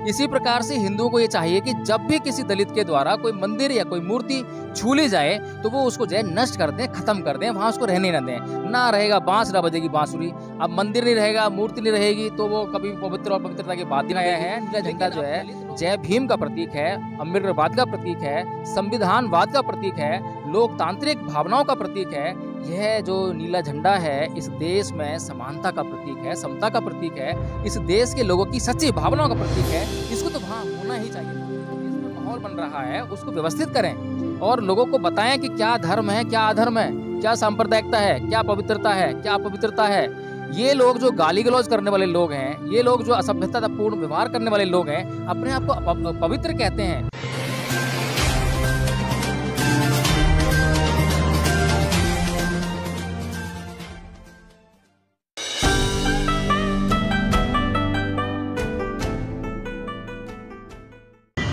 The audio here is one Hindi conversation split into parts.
इसी प्रकार से हिंदुओं को ये चाहिए कि जब भी किसी दलित के द्वारा कोई मंदिर या कोई मूर्ति छू ली जाए तो वो उसको जो है नष्ट कर दें, खत्म कर दें, वहाँ उसको रहने न दें। ना रहेगा बांस ना बजेगी बांसुरी। अब मंदिर नहीं रहेगा, मूर्ति नहीं रहेगी तो वो कभी पवित्र और पवित्रता की बात ही नहीं है। नीला झंडा जो है जय भीम का प्रतीक है, अम्बेडकरवाद का प्रतीक है, संविधानवाद का प्रतीक है, लोकतांत्रिक भावनाओं का प्रतीक है। यह जो नीला झंडा है इस देश में समानता का प्रतीक है, समता का प्रतीक है, इस देश के लोगों की सच्ची भावनाओं का प्रतीक है। इसको तो वहाँ होना ही चाहिए। इसमें माहौल बन रहा है उसको व्यवस्थित करें और लोगों को बताएं कि क्या धर्म है, क्या अधर्म है, क्या सांप्रदायिकता है, क्या पवित्रता है, क्या अपवित्रता है। ये लोग जो गाली गलौज करने वाले लोग हैं, ये लोग जो असभ्यतापूर्ण व्यवहार करने वाले लोग हैं, अपने आप को पवित्र कहते हैं।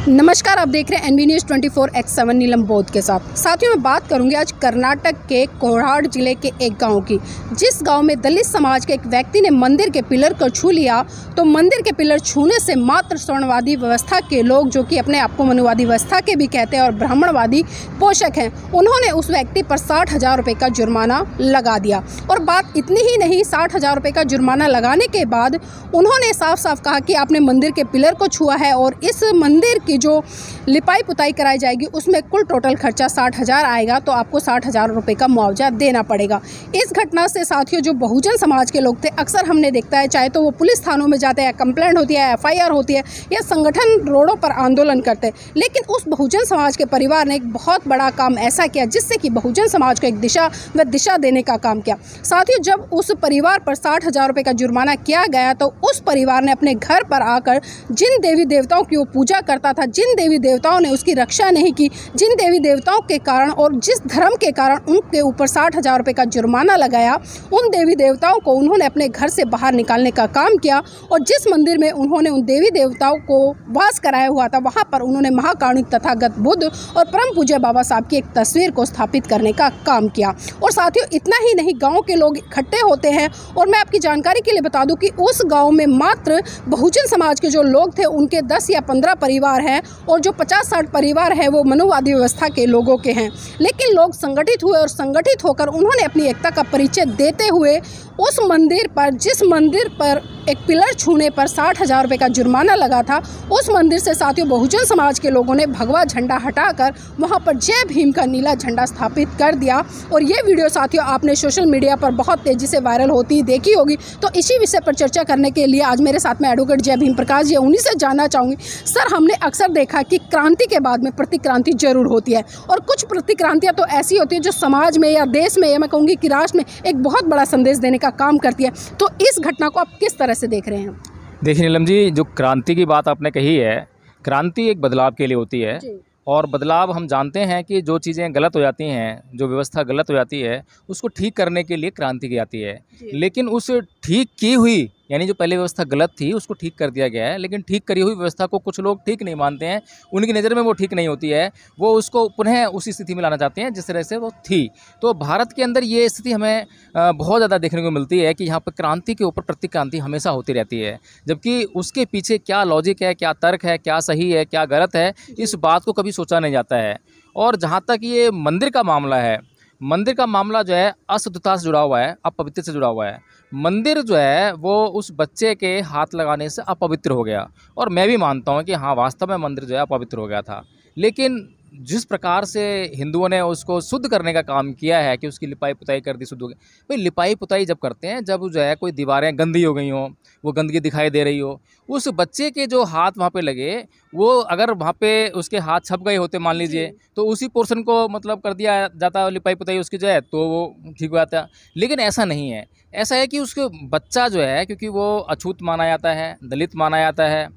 नमस्कार, आप देख रहे हैं एनबी न्यूज़ 24/7 नीलम बोध के साथ। साथियों, मैं बात करूंगी आज कर्नाटक के कोराड जिले के एक गांव की, जिस गांव में दलित समाज के एक व्यक्ति ने मंदिर के पिलर को छू लिया। तो मंदिर के पिलर छूने से मात्र स्वर्णवादी व्यवस्था के लोग, जो कि अपने आप को मनुवादी व्यवस्था के भी कहते हैं और ब्राह्मणवादी पोषक हैं, उन्होंने उस व्यक्ति पर 60,000 रुपये का जुर्माना लगा दिया। और बात इतनी ही नहीं, 60,000 रुपये का जुर्माना लगाने के बाद उन्होंने साफ साफ कहा कि आपने मंदिर के पिलर को छुआ है और इस मंदिर की जो लिपाई पुताई कराई जाएगी उसमें कुल टोटल खर्चा 60,000 आएगा, तो आपको 60,000 रुपये का मुआवजा देना पड़ेगा। इस घटना से साथियों, जो बहुजन समाज के लोग थे, अक्सर हमने देखता है, चाहे तो वो पुलिस थानों में जाते हैं, कंप्लेंट होती है, FIR होती है, या संगठन रोडों पर आंदोलन करते हैं, लेकिन उस बहुजन समाज के परिवार ने एक बहुत बड़ा काम ऐसा किया जिससे कि बहुजन समाज को एक दिशा व दिशा देने का काम किया। साथियों, जब उस परिवार पर 60,000 रुपये का जुर्माना किया गया तो उस परिवार ने अपने घर पर आकर जिन देवी देवताओं की वो पूजा करता था, जिन देवी देवताओं ने उसकी रक्षा नहीं की, जिन देवी देवताओं के कारण और जिस धर्म के कारण उनके ऊपर 60,000 रुपये का जुर्माना लगाया, उन देवी देवताओं को उन्होंने अपने घर से बाहर निकालने का काम किया। और जिस मंदिर में उन्होंने उन देवी देवताओं को वास कराया हुआ था, वहाँ पर उन्होंने महाकारुणिक तथागत बुद्ध और परम पूज्य बाबा साहब की एक तस्वीर को स्थापित करने का काम किया। और साथियों, इतना ही नहीं, गाँव के लोग इकट्ठे होते हैं। और मैं आपकी जानकारी के लिए बता दूं कि उस गाँव में मात्र बहुजन समाज के जो लोग थे उनके 10 या 15 परिवार हैं और जो 50-60 परिवार है वो मनुवादी व्यवस्था के लोगों के हैं। लेकिन लोग संगठित हुए और संगठित होकर उन्होंने अपनी एकता का परिचय देते हुए उस मंदिर पर, जिस मंदिर पर एक पिलर छूने पर 60,000 रुपये का जुर्माना लगा था, उस मंदिर से साथियों बहुजन समाज के लोगों ने भगवा झंडा हटाकर वहां पर जय भीम का नीला झंडा स्थापित कर दिया। और ये वीडियो साथियों आपने सोशल मीडिया पर बहुत तेज़ी से वायरल होती देखी होगी। तो इसी विषय पर चर्चा करने के लिए आज मेरे साथ में एडवोकेट जय भीम प्रकाश जी, उन्हीं से जानना चाहूँगी। सर, हमने अक्सर देखा कि क्रांति के बाद में प्रतिक्रांति जरूर होती है और कुछ प्रतिक्रांतियाँ तो ऐसी होती है जो समाज में या देश में या मैं कहूँगी कि राष्ट्र में एक बहुत बड़ा संदेश देने का काम करती है। तो इस घटना को आप किस तरह से देख रहे हैं? देखिए नीलम जी, जो क्रांति की बात आपने कही है, क्रांति एक बदलाव के लिए होती है और बदलाव हम जानते हैं कि जो चीज़ें गलत हो जाती हैं, जो व्यवस्था गलत हो जाती है, उसको ठीक करने के लिए क्रांति की आती है। लेकिन उस ठीक की हुई, यानी जो पहले व्यवस्था गलत थी उसको ठीक कर दिया गया है, लेकिन ठीक करी हुई व्यवस्था को कुछ लोग ठीक नहीं मानते हैं, उनकी नज़र में वो ठीक नहीं होती है, वो उसको पुनः उसी स्थिति में लाना चाहते हैं जिस तरह से वो थी। तो भारत के अंदर ये स्थिति हमें बहुत ज़्यादा देखने को मिलती है कि यहाँ पर क्रांति के ऊपर प्रतिक्रांति हमेशा होती रहती है, जबकि उसके पीछे क्या लॉजिक है, क्या तर्क है, क्या सही है, क्या गलत है, इस बात को कभी सोचा नहीं जाता है। और जहाँ तक ये मंदिर का मामला है, मंदिर का मामला जो है अशुद्धता से जुड़ा हुआ है, अपवित्र से जुड़ा हुआ है। मंदिर जो है वो उस बच्चे के हाथ लगाने से अपवित्र हो गया और मैं भी मानता हूँ कि हाँ, वास्तव में मंदिर जो है अपवित्र हो गया था। लेकिन जिस प्रकार से हिंदुओं ने उसको शुद्ध करने का काम किया है कि उसकी लिपाई पुताई कर दी, शुद्ध हो गई। भाई लिपाई पुताई जब करते हैं, जब जो है कोई दीवारें गंदी हो गई हों, वो गंदगी दिखाई दे रही हो, उस बच्चे के जो हाथ वहाँ पे लगे, वो अगर वहाँ पे उसके हाथ छप गए होते मान लीजिए, तो उसी पोर्शन को मतलब कर दिया जाता लिपाई पुताई उसकी जो है, तो वो ठीक हो जाता। लेकिन ऐसा नहीं है। ऐसा है कि उसके बच्चा जो है, क्योंकि वो अछूत माना जाता है, दलित माना जाता है,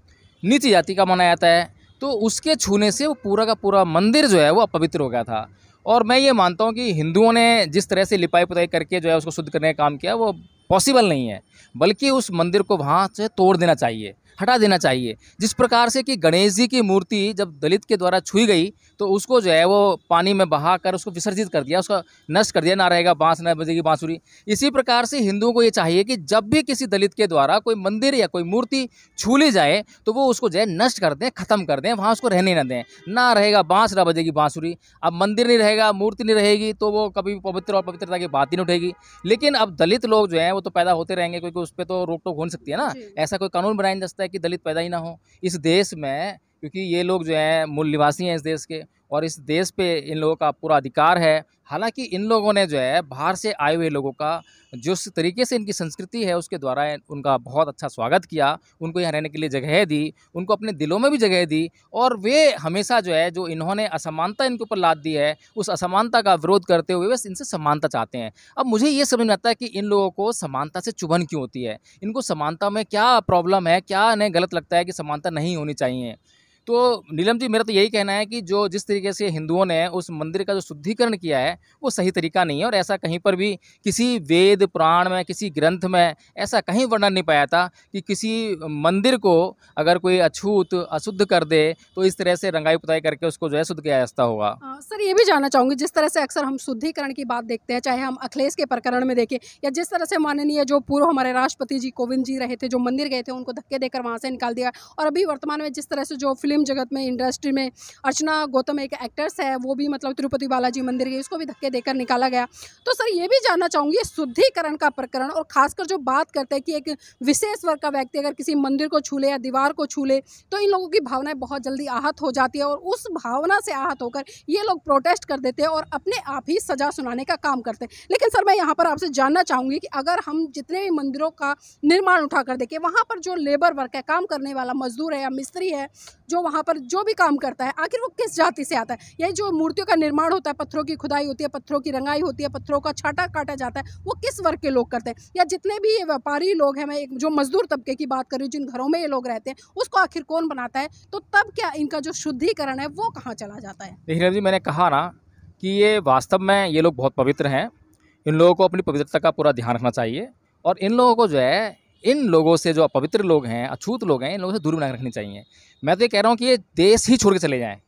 नीच जाति का माना जाता है, तो उसके छूने से वो पूरा का पूरा मंदिर जो है वो अपवित्र हो गया था। और मैं ये मानता हूँ कि हिंदुओं ने जिस तरह से लिपाई पुताई करके जो है उसको शुद्ध करने का काम किया, वो पॉसिबल नहीं है, बल्कि उस मंदिर को वहाँ से तोड़ देना चाहिए। हटा देना चाहिए। जिस प्रकार से कि गणेश जी की मूर्ति जब दलित के द्वारा छुई गई तो उसको जो है वो पानी में बहाकर उसको विसर्जित कर दिया, उसका नष्ट कर दिया, ना रहेगा बांस ना बजेगी बांसुरी। इसी प्रकार से हिंदुओं को ये चाहिए कि जब भी किसी दलित के द्वारा कोई मंदिर या कोई मूर्ति छू ली जाए तो वो उसको जो है नष्ट कर दें, खत्म कर दें, वहाँ उसको रहने ना दें। ना रहेगा बांस ना बजेगी बांसुरी। अब मंदिर नहीं रहेगा, मूर्ति नहीं रहेगी तो वो कभी पवित्र और पवित्रता की बात ही नहीं उठेगी। लेकिन अब दलित लोग जो हैं वो तो पैदा होते रहेंगे, क्योंकि उस पर तो रोक टोक हो नहीं सकती है ना। ऐसा कोई कानून बनाया नहीं जा सकता है कि दलित पैदा ही ना हो इस देश में, क्योंकि ये लोग जो हैं मूल निवासी हैं इस देश के, और इस देश पे इन लोगों का पूरा अधिकार है। हालांकि इन लोगों ने जो है बाहर से आए हुए लोगों का जिस तरीके से इनकी संस्कृति है उसके द्वारा उनका बहुत अच्छा स्वागत किया, उनको यहाँ रहने के लिए जगह दी, उनको अपने दिलों में भी जगह दी, और वे हमेशा जो है जो इन्होंने असमानता इनके ऊपर लाद दी है उस असमानता का विरोध करते हुए बस इनसे समानता चाहते हैं। अब मुझे ये समझ में आता है कि इन लोगों को समानता से चुभन क्यों होती है, इनको समानता में क्या प्रॉब्लम है, क्या इन्हें गलत लगता है कि समानता नहीं होनी चाहिए। तो नीलम जी, मेरा तो यही कहना है कि जो जिस तरीके से हिंदुओं ने उस मंदिर का जो शुद्धिकरण किया है वो सही तरीका नहीं है, और ऐसा कहीं पर भी किसी वेद पुराण में किसी ग्रंथ में ऐसा कहीं वर्णन नहीं पाया था कि किसी मंदिर को अगर कोई अछूत अशुद्ध कर दे तो इस तरह से रंगाई पुताई करके उसको जो है शुद्ध किया जाता होगा। सर ये भी जानना चाहूँगी, जिस तरह से अक्सर हम शुद्धिकरण की बात देखते हैं, चाहे हम अखिलेश के प्रकरण में देखें या जिस तरह से माननीय जो पूर्व हमारे राष्ट्रपति जी कोविंद जी रहे थे, जो मंदिर गए थे उनको धक्के देकर वहाँ से निकाल दिया, और अभी वर्तमान में जिस तरह से जो फिल्म जगत में इंडस्ट्री में अर्चना गौतम एक एक्ट्रेस है, वो भी मतलब तिरुपति बालाजी मंदिर गई, उसको भी धक्के देकर निकाला गया। तो सर ये भी जानना चाहूँगी शुद्धिकरण का प्रकरण, और खासकर जो बात करते हैं कि एक विशेष वर्ग का व्यक्ति अगर किसी मंदिर को छू ले या दीवार को छू ले तो इन लोगों की भावनाएं बहुत जल्दी आहत हो जाती है, और उस भावना से आहत होकर ये लोग प्रोटेस्ट कर देते हैं और अपने आप ही सजा सुनाने का काम करते हैं। लेकिन सर मैं यहाँ पर आपसे जानना चाहूँगी कि अगर हम जितने भी मंदिरों का निर्माण उठा कर देखें, वहाँ पर जो लेबर वर्क है, काम करने वाला मजदूर है या मिस्त्री है, जो वहाँ पर जो भी काम करता है, आखिर वो किस जाति से आता है? यही जो मूर्तियों का निर्माण होता है, पत्थरों की खुदाई होती है, पत्थरों की रंगाई होती है, पत्थरों का छाटा काटा जाता है, वो किस वर्ग के लोग करते हैं? या जितने भी व्यापारी लोग हैं, मैं एक जो मजदूर तबके की बात कर रही हूँ, जिन घरों में ये लोग रहते हैं, उसको आखिर कौन बनाता है? तो तब क्या इनका जो शुद्धिकरण है वो कहाँ चला जाता है? देखिए जी, मैंने कहा ना कि ये वास्तव में ये लोग बहुत पवित्र हैं। इन लोगों को अपनी पवित्रता का पूरा ध्यान रखना चाहिए, और इन लोगों को जो है इन लोगों से, जो अपवित्र लोग हैं, अछूत लोग हैं, इन लोगों से दूर बना रखनी चाहिए। मैं तो ये कह रहा हूँ कि ये देश ही छोड़ के चले जाएँ,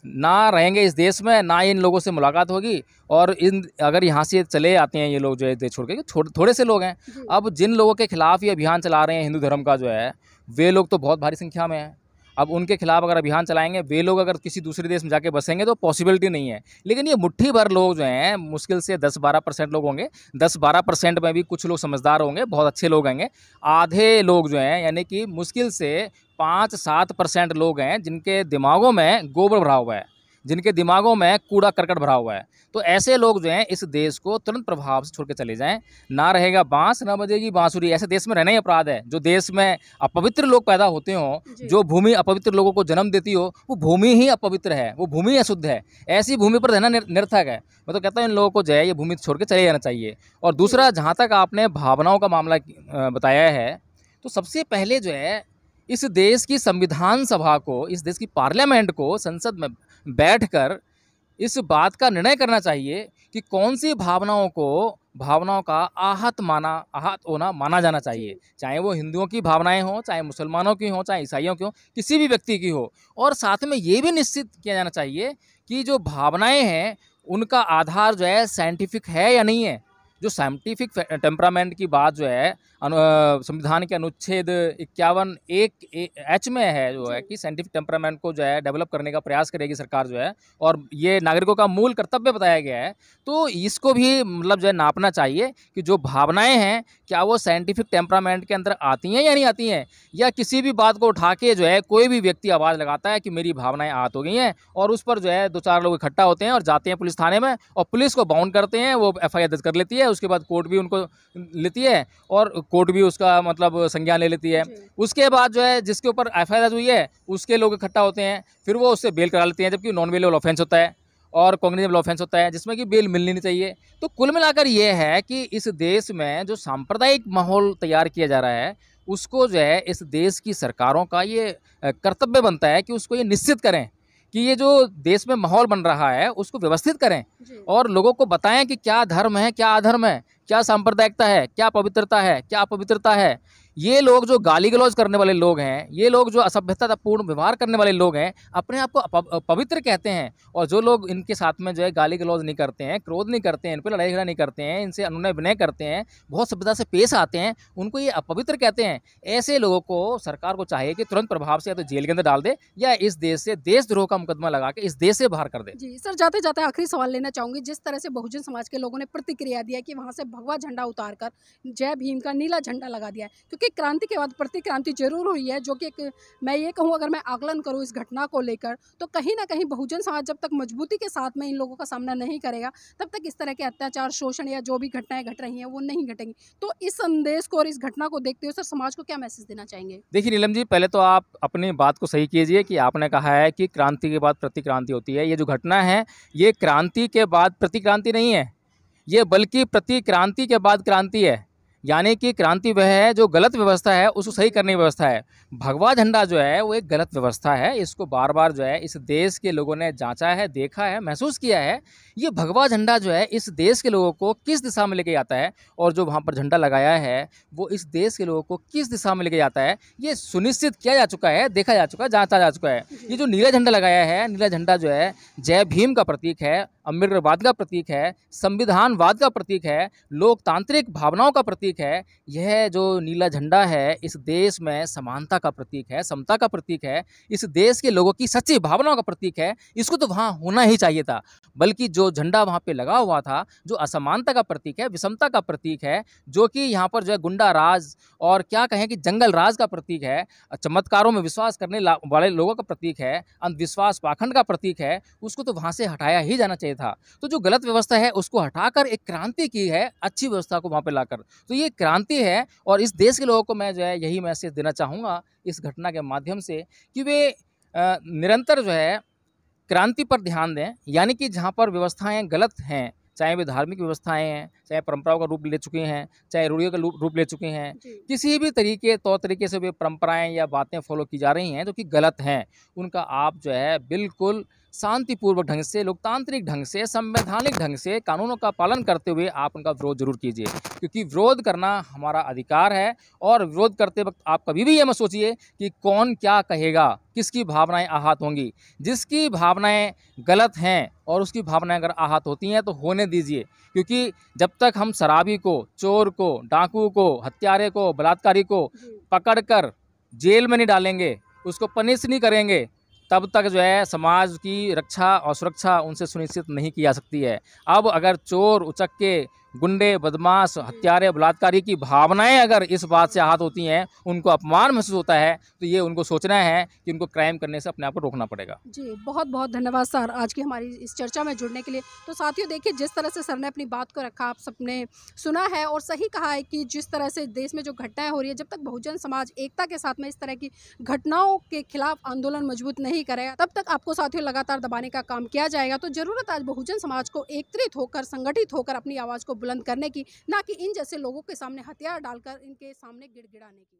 ना रहेंगे इस देश में, ना इन लोगों से मुलाकात होगी। और इन अगर यहाँ से चले आते हैं ये लोग जो है देश छोड़ के, थोड़े से लोग हैं। अब जिन लोगों के खिलाफ ये अभियान चला रहे हैं हिंदू धर्म का जो है, वे लोग तो बहुत भारी संख्या में हैं। अब उनके खिलाफ अगर अभियान चलाएंगे, वे लोग अगर किसी दूसरे देश में जाके बसेंगे तो पॉसिबिलिटी नहीं है। लेकिन ये मुट्ठी भर लोग जो हैं, मुश्किल से 10-12% लोग होंगे, 10-12% में भी कुछ लोग समझदार होंगे, बहुत अच्छे लोग होंगे। आधे लोग जो हैं, यानी कि मुश्किल से 5-7% लोग हैं जिनके दिमागों में गोबर भरा हुआ है, जिनके दिमागों में कूड़ा करकट भरा हुआ है। तो ऐसे लोग जो हैं इस देश को तुरंत प्रभाव से छोड़ के चले जाएं। ना रहेगा बांस ना बजेगी बांसुरी। ऐसे देश में रहना ही अपराध है। जो देश में अपवित्र लोग पैदा होते हों, जो भूमि अपवित्र लोगों को जन्म देती हो, वो भूमि ही अपवित्र है, वो भूमि अशुद्ध है। ऐसी भूमि पर रहना निरर्थक है। मैं तो कहता हूँ इन लोगों को जो है ये भूमि छोड़ के चले जाना चाहिए। और दूसरा, जहाँ तक आपने भावनाओं का मामला बताया है, तो सबसे पहले जो है इस देश की संविधान सभा को, इस देश की पार्लियामेंट को, संसद में बैठकर इस बात का निर्णय करना चाहिए कि कौन सी भावनाओं का आहत होना माना जाना चाहिए। चाहे वो हिंदुओं की भावनाएं हों, चाहे मुसलमानों की हों, चाहे ईसाइयों की हों, किसी भी व्यक्ति की हो। और साथ में ये भी निश्चित किया जाना चाहिए कि जो भावनाएं हैं उनका आधार जो है साइंटिफिक है या नहीं है। जो साइंटिफिक टेम्परामेंट की बात जो है संविधान के अनुच्छेद 51(1)(h) में है, जो है कि साइंटिफिक टेम्परामेंट को जो है डेवलप करने का प्रयास करेगी सरकार जो है, और ये नागरिकों का मूल कर्तव्य बताया गया है। तो इसको भी मतलब जो है नापना चाहिए कि जो भावनाएं हैं क्या वो साइंटिफिक टेम्परामेंट के अंदर आती हैं या नहीं आती हैं, या किसी भी बात को उठा के जो है कोई भी व्यक्ति आवाज़ लगाता है कि मेरी भावनाएं आहत हो गई हैं, और उस पर जो है 2-4 लोग इकट्ठा होते हैं और जाते हैं पुलिस थाने में, और पुलिस को बाउंड करते हैं, वो FIR दर्ज कर लेती है। उसके बाद कोर्ट भी उनको लेती है और कोर्ट भी उसका मतलब संज्ञान ले लेती है। उसके बाद जो है जिसके ऊपर FIR दर्ज हुई है उसके लोग इकट्ठा होते हैं, फिर वो उससे बेल करा लेते हैं, जबकि नॉन बेलेबल ऑफेंस होता है और कॉग्निजेबल ऑफेंस होता है जिसमें कि बेल मिलनी नहीं चाहिए। तो कुल मिलाकर ये है कि इस देश में जो सांप्रदायिक माहौल तैयार किया जा रहा है, उसको जो है इस देश की सरकारों का ये कर्तव्य बनता है कि उसको ये निश्चित करें कि ये जो देश में माहौल बन रहा है उसको व्यवस्थित करें, और लोगों को बताएं कि क्या धर्म है, क्या अधर्म है, क्या सांप्रदायिकता है, क्या पवित्रता है, क्या अपवित्रता है। ये लोग जो गाली गलौज करने वाले लोग हैं, ये लोग जो असभ्यतापूर्ण व्यवहार करने वाले लोग हैं, अपने आप को पवित्र कहते हैं, और जो लोग इनके साथ में जो है गाली गलौज नहीं करते हैं, क्रोध नहीं करते हैं, इन पर लड़ाई झगड़ा नहीं करते हैं, इनसे अनुनय विनय करते हैं, बहुत सभ्यता से पेश आते हैं, उनको ये अपवित्र कहते हैं। ऐसे लोगों को सरकार को चाहिए कि तुरंत प्रभाव से या तो जेल के अंदर डाल दे या इस देश से देशद्रोह का मुकदमा लगा के इस देश से बाहर कर दे। जी सर, जाते जाते आखिरी सवाल लेना चाहूंगी। जिस तरह से बहुजन समाज के लोगों ने प्रतिक्रिया दिया कि वहां से भगवा झंडा उतारकर जय भीम का नीला झंडा लगा दिया है, क्योंकि क्रांति के बाद प्रतिक्रांति जरूर हुई है, जो कि मैं ये कहूँ, अगर मैं आकलन करूँ इस घटना को लेकर, तो कहीं ना कहीं बहुजन समाज जब तक मजबूती के साथ में इन लोगों का सामना नहीं करेगा, तब तक इस तरह के अत्याचार, शोषण या जो भी घटनाएं घट रही हैं वो नहीं घटेंगी। तो इस संदेश को और इस घटना को देखते हुए सर समाज को क्या मैसेज देना चाहेंगे? देखिए नीलम जी, पहले तो आप अपनी बात को सही कीजिए कि आपने कहा है कि क्रांति के बाद प्रतिक्रांति होती है। ये जो घटना है, ये क्रांति के बाद प्रतिक्रांति नहीं है, ये बल्कि प्रतिक्रांति के बाद क्रांति है। यानी कि क्रांति वह है जो गलत व्यवस्था है उसको सही करने की व्यवस्था है। भगवा झंडा जो है वो एक गलत व्यवस्था है। इसको बार बार जो है इस देश के लोगों ने जांचा है, देखा है, महसूस किया है। ये भगवा झंडा जो है इस देश के लोगों को किस दिशा में लेके जाता है, और जो वहाँ पर झंडा लगाया है वो इस देश के लोगों को किस दिशा में लेके जाता है, ये सुनिश्चित किया जा चुका है, देखा जा चुका है, जांचा जा चुका है। ये जो नीला झंडा लगाया है, नीला झंडा जो है जय भीम का प्रतीक है, अम्बेडकरवाद का प्रतीक है, संविधानवाद का प्रतीक है, लोकतांत्रिक भावनाओं का प्रतीक है। यह जो नीला झंडा है इस देश में समानता का प्रतीक है, समता का प्रतीक है, इस देश के लोगों की सच्ची भावनाओं का प्रतीक है। इसको तो वहाँ होना ही चाहिए था, बल्कि जो झंडा वहाँ पे लगा हुआ था जो असमानता का प्रतीक है, विषमता का प्रतीक है, जो कि यहाँ पर जो है गुंडा राज और क्या कहें कि जंगल राज का प्रतीक है, चमत्कारों में विश्वास करने वाले लोगों का प्रतीक है, अंधविश्वास पाखंड का प्रतीक है, उसको तो वहाँ से हटाया ही जाना चाहिए था। तो जो गलत व्यवस्था है उसको हटाकर एक क्रांति की है, अच्छी व्यवस्था को वहाँ पे लाकर, तो ये क्रांति है। और इस देश के लोगों को मैं जो है यही मैसेज देना चाहूँगा इस घटना के माध्यम से कि वे निरंतर जो है क्रांति पर ध्यान दें। यानी कि जहाँ पर व्यवस्थाएं गलत हैं, चाहे वे धार्मिक व्यवस्थाएं हैं, चाहे परंपराओं का रूप ले चुके हैं, चाहे रूढ़ियों का रूप ले चुके हैं, किसी भी तौर तरीके से वे परंपराएं या बातें फॉलो की जा रही हैं जो कि गलत हैं, उनका आप जो है बिल्कुल शांतिपूर्वक ढंग से, लोकतांत्रिक ढंग से, संवैधानिक ढंग से, कानूनों का पालन करते हुए आप उनका विरोध जरूर कीजिए, क्योंकि विरोध करना हमारा अधिकार है। और विरोध करते वक्त आप कभी भी ये मत सोचिए कि कौन क्या कहेगा, किसकी भावनाएं आहत होंगी। जिसकी भावनाएं गलत हैं और उसकी भावनाएं अगर आहत होती हैं तो होने दीजिए, क्योंकि जब तक हम शराबी को, चोर को, डाकू को, हत्यारे को, बलात्कारी को पकड़कर जेल में नहीं डालेंगे, उसको पनिश नहीं करेंगे, तब तक जो है समाज की रक्षा और सुरक्षा उनसे सुनिश्चित नहीं की जा सकती है। अब अगर चोर, उचक्के, गुंडे, बदमाश, हत्यारे, बलात्कारी की भावनाएं अगर इस बात से आहत होती हैं, उनको अपमान महसूस होता है, तो ये उनको सोचना है कि उनको क्राइम करने से अपने आप को रोकना पड़ेगा। जी, बहुत बहुत धन्यवाद सर आज की हमारी इस चर्चा में जुड़ने के लिए। तो साथियों देखिए, जिस तरह से सर ने अपनी बात को रखा, आप सबने सुना है और सही कहा है कि जिस तरह से देश में जो घटनाएं हो रही है, जब तक बहुजन समाज एकता के साथ में इस तरह की घटनाओं के खिलाफ आंदोलन मजबूत नहीं करेगा, तब तक आपको साथियों लगातार दबाने का काम किया जाएगा। तो जरूरत आज बहुजन समाज को एकत्रित होकर, संगठित होकर अपनी आवाज़ को बुलंद करने की, ना कि इन जैसे लोगों के सामने हथियार डालकर इनके सामने गिड़गिड़ाने की।